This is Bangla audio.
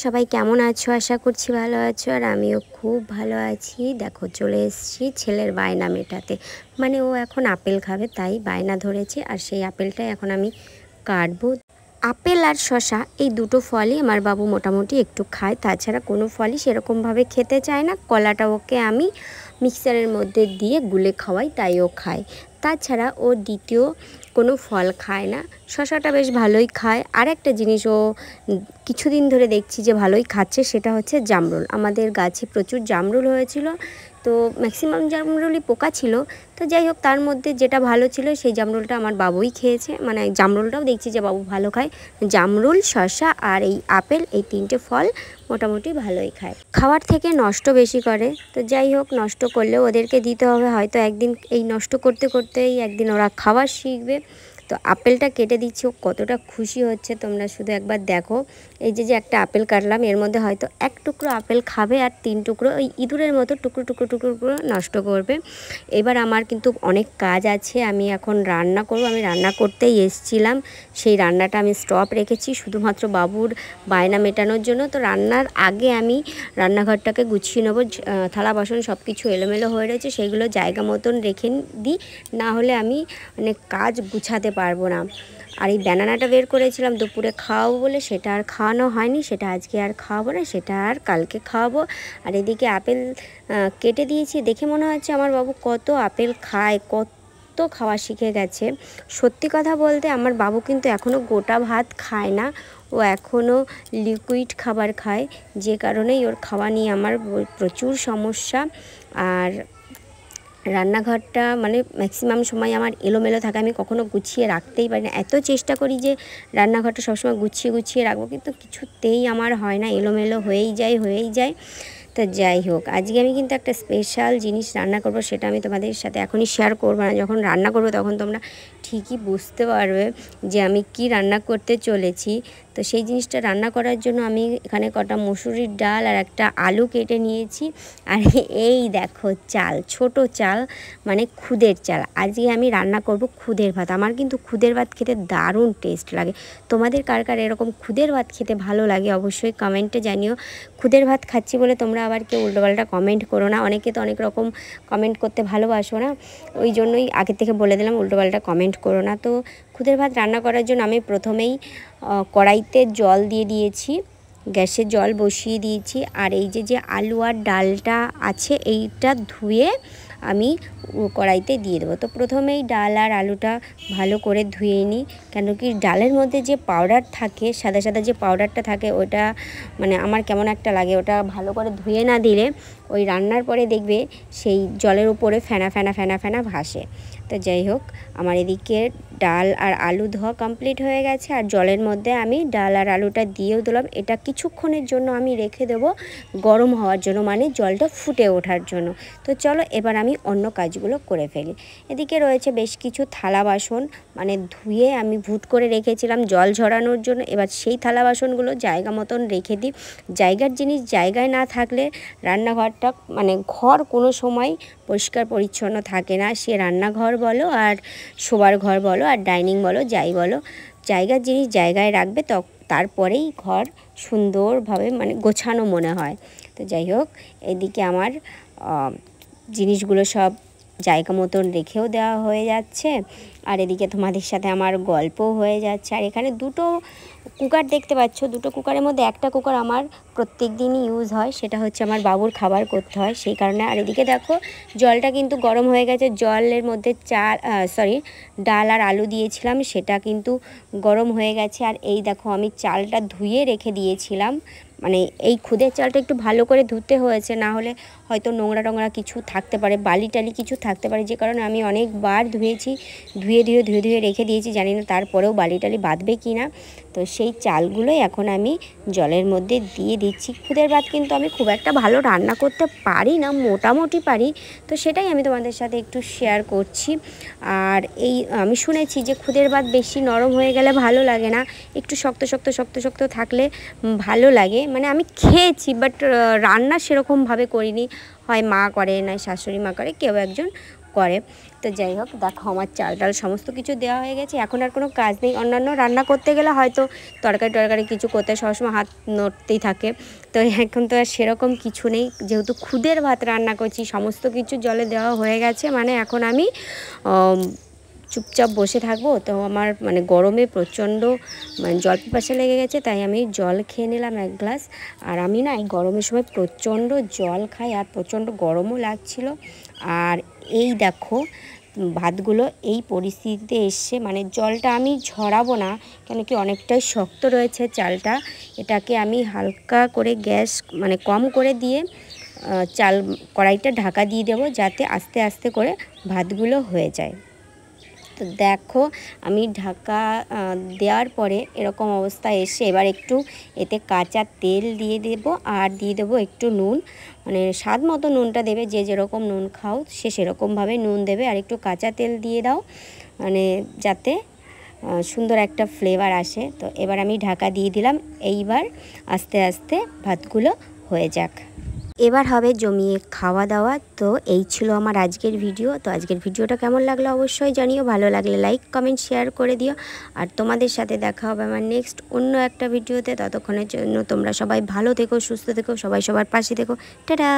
সবাই কেমন আছো? আশা করছি ভালো আছো। আর আমিও খুব ভালো আছি। দেখো চলে এসেছি ছেলের বায়না মেটাতে। মানে ও এখন আপেল খাবে, তাই বায়না ধরেছে। আর সেই আপেলটাই এখন আমি কাটবো। আপেল আর শশা এই দুটো ফলই আমার বাবু মোটামুটি একটু খায়, তাছাড়া কোনো ফলই সেরকমভাবে খেতে চায় না। কলাটা ওকে আমি মিক্সারের মধ্যে দিয়ে গুলে খাওয়াই, তাই ও খায়। তাছাড়া ও দ্বিতীয় কোনো ফল খায় না। শশাটা বেশ ভালোই খায়। আর একটা জিনিস ও কিছুদিন ধরে দেখছি যে ভালোই খাচ্ছে, সেটা হচ্ছে জামরুল। আমাদের গাছে প্রচুর জামরুল হয়েছিল, তো ম্যাক্সিমাম জামরুলই পোকা ছিল। তো যাই হোক, তার মধ্যে যেটা ভালো ছিল সেই জামরুলটা আমার বাবুই খেয়েছে। মানে জামরুলটাও দেখছি যে বাবু ভালো খায়। জামরুল, শশা আর এই আপেল, এই তিনটে ফল মোটামুটি ভালোই খায়। খাওয়ার থেকে নষ্ট বেশি করে। তো যাই হোক, নষ্ট করলেও ওদেরকে দিতে হবে। হয়তো একদিন এই নষ্ট করতে করতেই একদিন ওরা খাওয়া শিখবে। তো আপেলটা কেটে দিচ্ছি, ও কতটা খুশি হচ্ছে তোমরা শুধু একবার দেখো। এই যে একটা আপেল কাটলাম, এর মধ্যে হয়তো এক টুকরো আপেল খাবে আর 3 টুকরো ওই ইঁদুরের মতো টুকরো টুকরো টুকরো করে নষ্ট করবে। এবার আমার কিন্তু অনেক কাজ আছে, আমি এখন রান্না করব। আমি রান্না করতেই এসছিলাম, সেই রান্নাটা আমি স্টপ রেখেছি শুধুমাত্র বাবুর বায়না মেটানোর জন্য। তো রান্নার আগে আমি রান্নাঘরটাকে গুছিয়ে নেবো। থালা বাসন সব কিছু এলোমেলো হয়ে রয়েছে, সেইগুলো জায়গা মতন রেখে দিই, না হলে আমি মানে কাজ গুছাতে পারবো না। আর এই ব্যানানাটা বের করেছিলাম দুপুরে খাওয়াবো বলে, সেটা আর খাওয়ানো হয়নি। সেটা আজকে আর খাওয়াবো না, সেটা আর কালকে খাওয়াবো। আর এদিকে আপেল কেটে দিয়েছি। দেখে মনে হচ্ছে আমার বাবু কত আপেল খায়, কত খাওয়া শিখে গেছে। সত্যি কথা বলতে আমার বাবু কিন্তু এখনও গোটা ভাত খায় না, ও এখনও লিকুইড খাবার খায়, যে কারণেই ওর খাওয়া নিয়ে আমার প্রচুর সমস্যা। আর রান্নাঘরটা মানে ম্যাক্সিমাম সময় আমার এলোমেলো থাকে, আমি কখনো গুছিয়ে রাখতেই পারি না। এত চেষ্টা করি যে রান্নাঘরটা সবসময় গুছিয়ে গুছিয়ে রাখবো, কিন্তু কিছুতেই আমার হয় না, এলোমেলো হয়েই যায়। তো যাই হোক, আজকে আমি কিন্তু একটা স্পেশাল জিনিস রান্না করব, সেটা আমি তোমাদের সাথে এখনই শেয়ার করবো না। যখন রান্না করবো তখন তোমরা ঠিকই বুঝতে পারবে যে আমি কি রান্না করতে চলেছি। তো সেই জিনিসটা রান্না করার জন্য আমি এখানে কটা মসুরির ডাল আর একটা আলু কেটে নিয়েছি। আর এই দেখো চাল, ছোট চাল, মানে খুদের চাল। আজকে আমি রান্না করব খুদের ভাত। আমার কিন্তু খুদের ভাত খেতে দারুণ টেস্ট লাগে। তোমাদের কার কার এরকম খুদের ভাত খেতে ভালো লাগে অবশ্যই কমেন্টে জানিও। খুদের ভাত খাচ্ছি বলে তোমরা আবার কেউ উল্টোপাল্টা কমেন্ট করো না। অনেকে তো অনেক রকম কমেন্ট করতে ভালোবাসো না, ওই জন্যই আগে থেকে বলে দিলাম উল্টোপাল্টা কমেন্ট করো না। তো খুদের ভাত রান্না করার জন্য আমি প্রথমেই কড়াইতে জল দিয়ে দিয়েছি, গ্যাসে জল বসিয়ে দিয়েছি। আর এই যে আলু আর ডালটা আছে, এইটা ধুয়ে আমি কড়াইতে দিয়ে দেবো। তো প্রথমেই ডাল আর আলুটা ভালো করে ধুয়ে নিই, কেন কি ডালের মধ্যে যে পাউডার থাকে, সাদা সাদা যে পাউডারটা থাকে, ওটা মানে আমার কেমন একটা লাগে। ওটা ভালো করে ধুয়ে না দিলে ওই রান্নার পরে দেখবে সেই জলের উপরে ফেনা ফেনা ফেনা ফেনা ভাসে। তো যাই হোক, আমার এদিকে ডাল আর আলু ধোয়া কমপ্লিট হয়ে গেছে। আর জলের মধ্যে আমি ডাল আর আলুটা দিয়েও দিলাম। এটা কিছুক্ষণের জন্য আমি রেখে দেবো গরম হওয়ার জন্য, মানে জলটা ফুটে ওঠার জন্য। তো চলো এবার আমি অন্য কাজগুলো করে ফেলি। এদিকে রয়েছে বেশ কিছু থালা বাসন, মানে ধুয়ে আমি ভুট করে রেখেছিলাম জল ঝরানোর জন্য। এবার সেই থালা বাসনগুলো জায়গা মতন রেখে দিই। জায়গার জিনিস জায়গায় না থাকলে রান্নাঘরটা মানে ঘর কোনো সময় পরিষ্কার পরিচ্ছন্ন থাকে না। সে রান্নাঘর বলো আর শোবার ঘর বলো আর ডাইনিং বলো, যাই বলো, জায়গার জিনিস জায়গায় রাখবে, তো তারপরেই ঘর সুন্দরভাবে মানে গোছানো মনে হয়। তো যাই হোক, এদিকে আমার জিনিসগুলো সব জায়গা মতন রেখেও দেওয়া হয়ে যাচ্ছে। আর এদিকে তোমাদের সাথে আমার গল্পও হয়ে যাচ্ছে। আর এখানে দুটো কুকার দেখতে পাচ্ছ, দুটো কুকারের মধ্যে একটা কুকার আমার প্রত্যেক দিনই ইউজ হয়, সেটা হচ্ছে আমার বাবুর খাবার করতে হয় সেই কারণে। আর এদিকে দেখো জলটা কিন্তু গরম হয়ে গেছে। জলের মধ্যে ডাল আর আলু দিয়েছিলাম, সেটা কিন্তু গরম হয়ে গেছে। আর এই দেখো আমি চালটা ধুয়ে রেখে দিয়েছিলাম, মানে এই খুদের চালটা একটু ভালো করে ধুতে হয়েছে, না হলে হয়তো নোংরা টোংরা কিছু থাকতে পারে, বালি টালি কিছু থাকতে পারে, যে কারণে আমি অনেকবার ধুয়েছি, ধুয়ে রেখে দিয়েছি। জানি না তারপরেও বালি টালি বাঁধবে কি না। তো সেই চালগুলোই এখন আমি জলের মধ্যে দিয়ে দিচ্ছি। খুদের ভাত কিন্তু আমি খুব একটা ভালো রান্না করতে পারি না, মোটামুটি পারি, তো সেটাই আমি তোমাদের সাথে একটু শেয়ার করছি। আর এই আমি শুনেছি যে খুদের ভাত বেশি নরম হয়ে গেলে ভালো লাগে না, একটু শক্ত শক্ত শক্ত শক্ত থাকলে ভালো লাগে। মানে আমি খেয়েছি, বাট রান্না সেরকমভাবে করিনি, হয় মা করে নয় শাশুড়ি মা করে, কেউ একজন করে। তো যাই হোক, দেখো আমার চাল ডাল সমস্ত কিছু দেওয়া হয়ে গেছে। এখন আর কোনো কাজ নেই। অন্যান্য রান্না করতে গেলে হয়তো তরকারি কিছু করতে সবসময় হাত নড়তেই থাকে, তো এখন তো আর সেরকম কিছু নেই। যেহেতু খুদের ভাত রান্না করছি, সমস্ত কিছু জলে দেওয়া হয়ে গেছে, মানে এখন আমি চুপচাপ বসে থাকবো। তো আমার মানে গরমে প্রচণ্ড মানে জল পিপাসা লেগে গেছে, তাই আমি জল খেয়ে নিলাম 1 গ্লাস। আর আমি না এই গরমের সময় প্রচণ্ড জল খাই, আর প্রচণ্ড গরমও লাগছিল। আর এই দেখো ভাতগুলো এই পরিস্থিতিতে এসছে, মানে জলটা আমি ঝরাবো না, কেন কি অনেকটাই শক্ত রয়েছে চালটা। এটাকে আমি হালকা করে গ্যাস মানে কম করে দিয়ে চাল কড়াইটা ঢাকা দিয়ে দেবো, যাতে আস্তে আস্তে করে ভাতগুলো হয়ে যায়। তো দেখো আমি ঢাকা দেওয়ার পরে এরকম অবস্থা এসে এবার একটু এতে কাঁচা তেল দিয়ে দেব, আর দিয়ে দেবো একটু নুন, মানে স্বাদ মতো নুনটা দেবে, যে যেরকম নুন খাও সে সেরকমভাবে নুন দেবে। আর একটু কাঁচা তেল দিয়ে দাও, মানে যাতে সুন্দর একটা ফ্লেভার আসে। তো এবার আমি ঢাকা দিয়ে দিলাম। এইবার আস্তে আস্তে ভাতগুলো হয়ে যাক, এবার হবে জমিয়ে খাওয়া দাওয়া। তো এই ছিল আমার আজকের ভিডিও। তো আজকের ভিডিওটা কেমন লাগলো অবশ্যই জানিও, ভালো লাগলে লাইক কমেন্ট শেয়ার করে দিও। আর তোমাদের সাথে দেখা হবে আমার নেক্সট অন্য একটা ভিডিওতে। ততক্ষণের জন্য তোমরা সবাই ভালো থেকো, সুস্থ থেকো, সবাই সবার পাশে থেকো। টাটা।